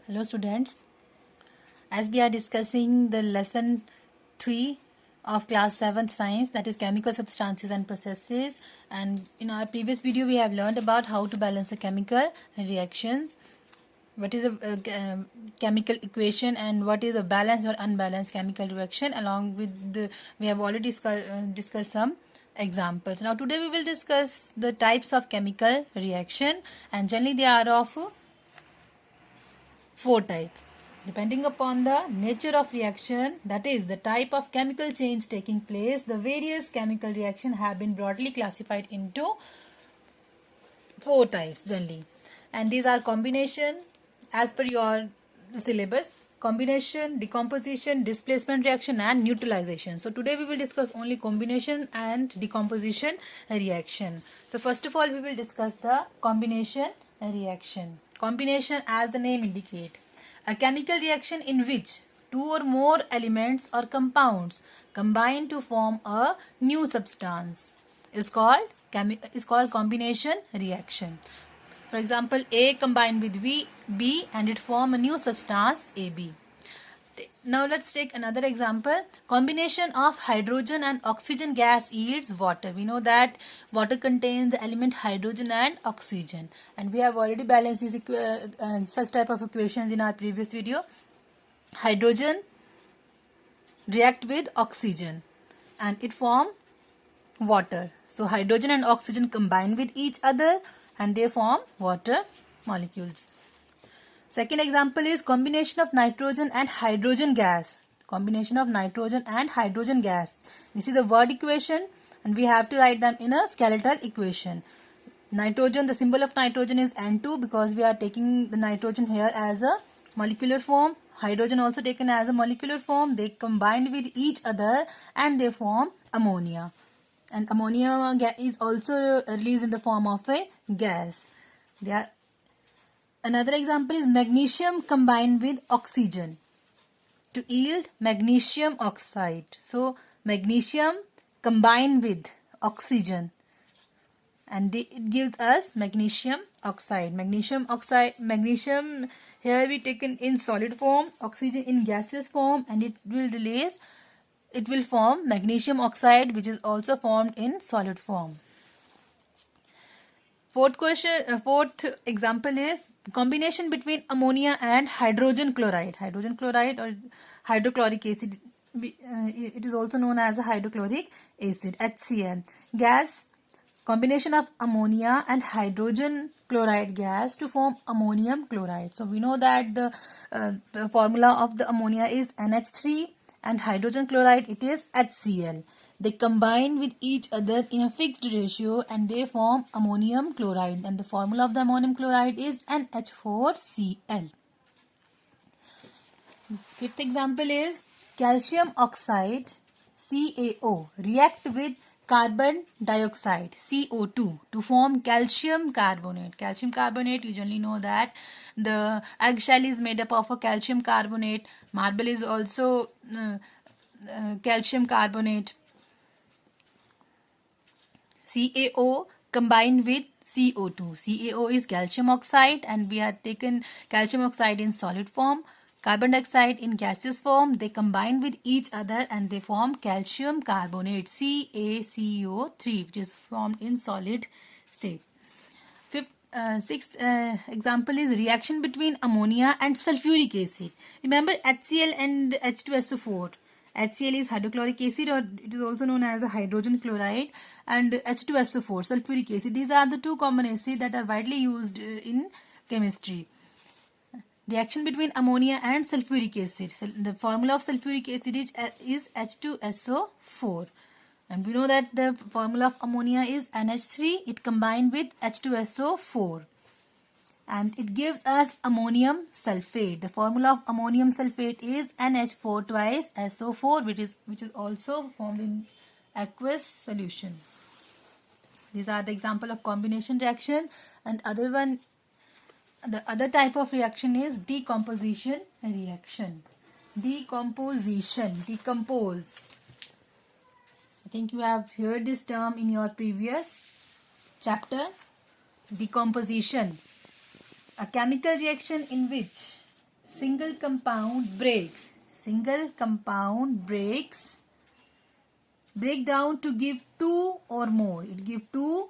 Hello students, as we are discussing the lesson 3 of class 7 science, that is chemical substances and processes, and in our previous video we have learned about how to balance a chemical reactions, what is a chemical equation and what is a balanced or unbalanced chemical reaction. Along with we have already discussed some examples. Now today we will discuss the types of chemical reaction, and generally they are of 4 types. Depending upon the nature of reaction, that is the type of chemical change taking place, the various chemical reaction have been broadly classified into 4 types generally. And these are combination as per your syllabus, combination, decomposition, displacement reaction and neutralization. So today we will discuss only combination and decomposition reaction. So first of all we will discuss the combination reaction. Combination, as the name indicates, a chemical reaction in which 2 or more elements or compounds combine to form a new substance is called combination reaction. For example, A combined with B and it form a new substance AB. Now let's take another example. Combination of hydrogen and oxygen gas yields water. We know that water contains the element hydrogen and oxygen, and we have already balanced these such type of equations in our previous video. Hydrogen react with oxygen and it form water. So hydrogen and oxygen combine with each other and they form water molecules. Second example is combination of nitrogen and hydrogen gas. Combination of nitrogen and hydrogen gas. This is a word equation and we have to write them in a skeletal equation. Nitrogen, the symbol of nitrogen is N2 because we are taking the nitrogen here as a molecular form. Hydrogen also taken as a molecular form. They combine with each other and they form ammonia. And ammonia is also released in the form of a gas. Another example is magnesium combined with oxygen to yield magnesium oxide. So magnesium combined with oxygen and it gives us magnesium oxide. Magnesium here we taken in solid form, oxygen in gaseous form, and it will form magnesium oxide, which is also formed in solid form. Fourth example is combination between ammonia and hydrogen chloride. Hydrogen chloride or hydrochloric acid, it is also known as a hydrochloric acid, HCl. Gas, combination of ammonia and hydrogen chloride gas to form ammonium chloride. So we know that the formula of the ammonia is NH3 and hydrogen chloride it is HCl. They combine with each other in a fixed ratio and they form ammonium chloride, and the formula of the ammonium chloride is NH4Cl. Fifth example is calcium oxide CaO react with carbon dioxide CO2 to form calcium carbonate. Calcium carbonate, you generally know that the eggshell is made up of a calcium carbonate. Marble is also calcium carbonate. CaO combined with CO2. CaO is calcium oxide and we have taken calcium oxide in solid form. Carbon dioxide in gaseous form. They combine with each other and they form calcium carbonate CaCO3, which is formed in solid state. Sixth example is reaction between ammonia and sulfuric acid. Remember HCl and H2SO4. HCl is hydrochloric acid, or it is also known as a hydrogen chloride, and H2SO4 sulfuric acid. These are the two common acids that are widely used in chemistry. Reaction between ammonia and sulfuric acid. The formula of sulfuric acid is H2SO4. And we know that the formula of ammonia is NH3. It combined with H2SO4. And it gives us ammonium sulfate. The formula of ammonium sulfate is NH4 twice SO4, which is also formed in aqueous solution. These are the example of combination reaction, and the other type of reaction is decomposition reaction. Decompose. I think you have heard this term in your previous chapter. Decomposition. A chemical reaction in which single compound breaks break down to give two or more. It gives two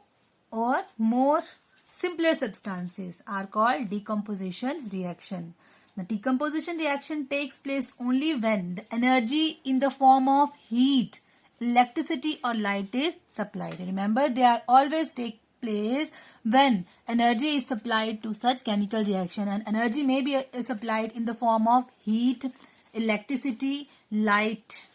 or more simpler substances are called decomposition reaction. The decomposition reaction takes place only when the energy in the form of heat, electricity or light is supplied. Remember, they are always take place when energy is supplied to such chemical reaction, and energy may be supplied in the form of heat, electricity, light.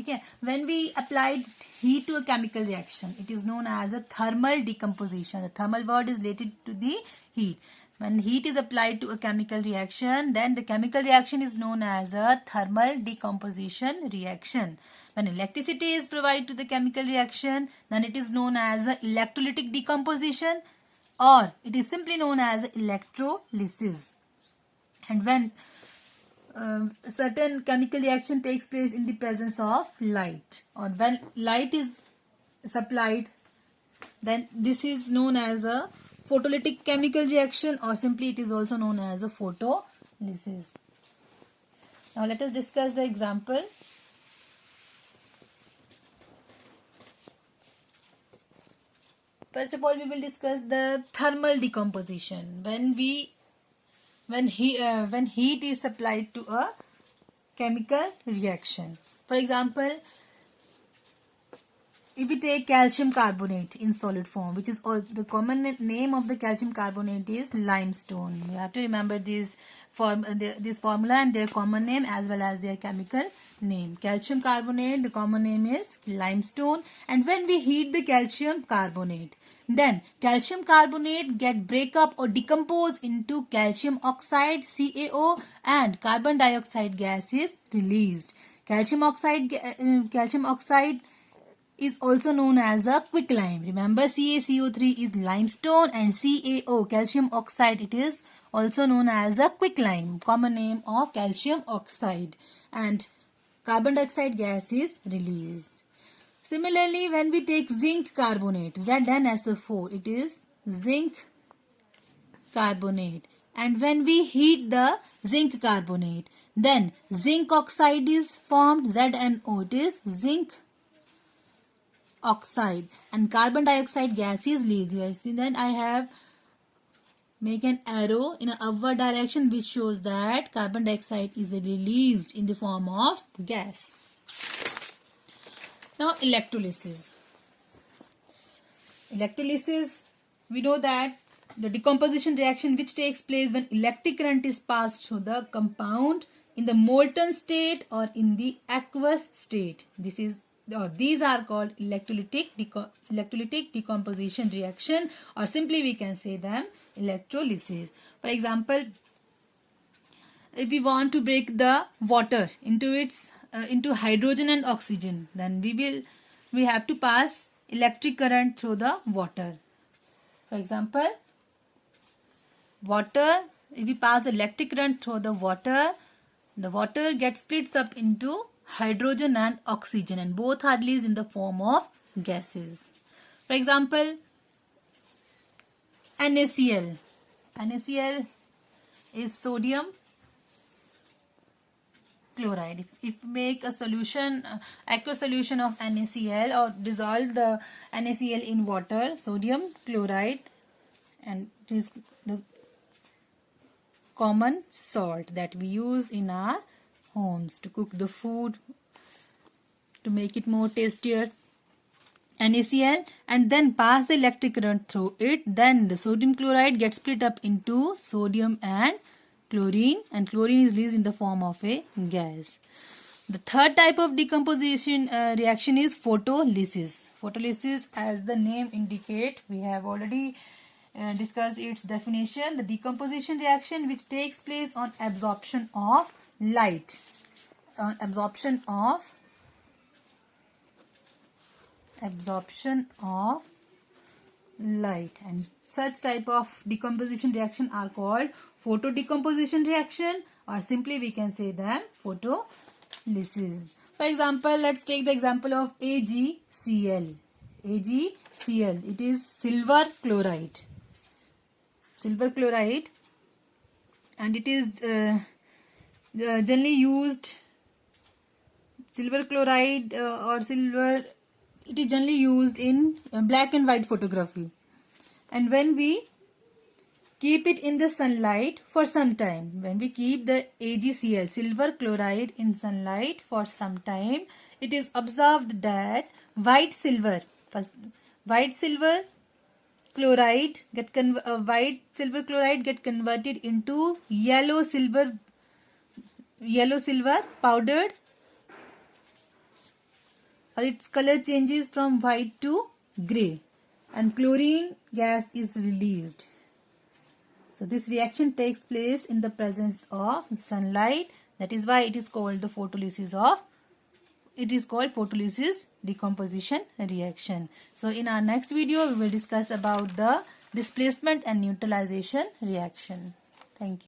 Okay. When we applied heat to a chemical reaction, it is known as a thermal decomposition. The thermal word is related to the heat. When heat is applied to a chemical reaction, then the chemical reaction is known as a thermal decomposition reaction. When electricity is provided to the chemical reaction, then it is known as a electrolytic decomposition, or it is simply known as electrolysis. And when certain chemical reaction takes place in the presence of light, or when light is supplied, then this is known as a photolytic chemical reaction, or simply it is also known as a photolysis. Now let us discuss the example. First of all, we will discuss the thermal decomposition. When heat is supplied to a chemical reaction. For example, if we take calcium carbonate in solid form, which is the common name of the calcium carbonate is limestone. You have to remember this formula and their common name as well as their chemical name. Calcium carbonate, the common name is limestone, and when we heat the calcium carbonate, then calcium carbonate get break up or decompose into calcium oxide CaO, and carbon dioxide gas is released. Calcium oxide is also known as a quicklime. Remember, CaCO3 is limestone and CaO, calcium oxide, it is also known as a quicklime, common name of calcium oxide, and carbon dioxide gas is released. Similarly, when we take zinc carbonate, ZnSO4, it is zinc carbonate. And when we heat the zinc carbonate, then zinc oxide is formed, ZnO, it is zinc oxide, and carbon dioxide gas is released. You see that I have make an arrow in an upward direction which shows that carbon dioxide is released in the form of gas. Now electrolysis. Electrolysis, we know that the decomposition reaction which takes place when electric current is passed through the compound in the molten state or in the aqueous state. These are called electrolytic decomposition reaction, or simply we can say them electrolysis. For example, if we want to break the water into hydrogen and oxygen, then we have to pass electric current through the water. For example, water, if we pass electric current through the water gets splits up into hydrogen and oxygen, and both are released in the form of gases. For example, NaCl. NaCl is sodium chloride. If we make a solution, aqueous solution of NaCl, or dissolve the NaCl in water, sodium chloride, and this is the common salt that we use in our homes to cook the food, to make it more tastier, NaCl, and then pass the electric current through it, then the sodium chloride gets split up into sodium and chlorine is released in the form of a gas. The third type of decomposition reaction is photolysis. Photolysis, as the name indicate, we have already discussed its definition. The decomposition reaction which takes place on absorption of light, absorption of light, and such type of decomposition reaction are called photodecomposition reaction, or simply we can say them photolysis. For example, let's take the example of AgCl. AgCl, it is silver chloride, and it is generally used silver chloride or silver, it is generally used in black and white photography. And when we keep it in the sunlight for some time, when we keep the AgCl, silver chloride, in sunlight for some time, it is observed that white silver chloride get converted into yellow silver powdered, or its color changes from white to grey, and chlorine gas is released. So this reaction takes place in the presence of sunlight. That is why it is called the photolysis decomposition reaction. So in our next video, we will discuss about the displacement and neutralization reaction. Thank you.